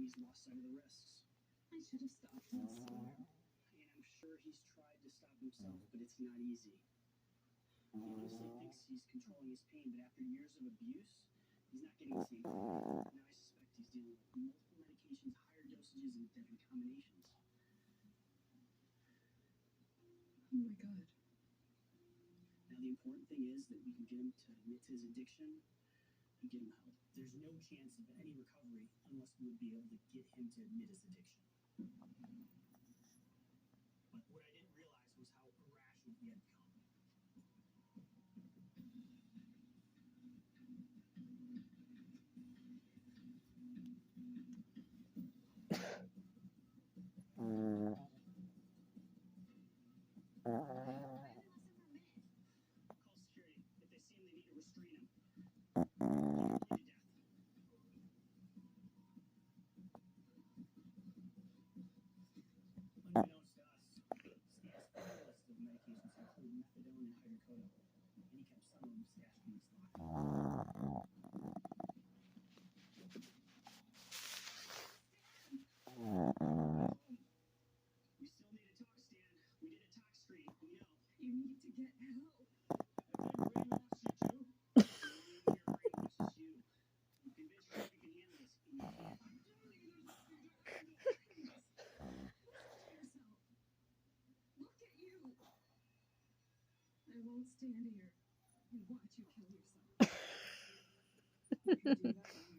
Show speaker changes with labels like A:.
A: he's lost sight of the risks.
B: I should have stopped him sooner.
A: And I'm sure he's tried to stop himself, but it's not easy. He honestly thinks he's controlling his pain, but after years of abuse, he's not getting the same relief. Now I suspect he's dealing with multiple medications, higher dosages, and deadly combinations.
B: Oh my god.
A: Now the important thing is that we can get him to admit to his addiction and get him help. There's no chance of any recovery unless we would be able to get him to admit his addiction. But what I didn't realize was how irrational he had become. Call security. If they see him, they need to restrain him. Bleed to death. Unbeknownst to us, Stan's full list of medications include methadone and hydrocodone, and he kept some of them stashed in his locker. We still need to talk, Stan. We did a talk screen. We know.
B: You need to get help.
A: Have they brainwashed you too? Only your brainwashes you. You convince yourself you can handle this, and you can't.
B: I'm telling you, there's nothing to handle. Please. Look at yourself. Look at you. I won't stand here and watch you kill yourself. You can do that.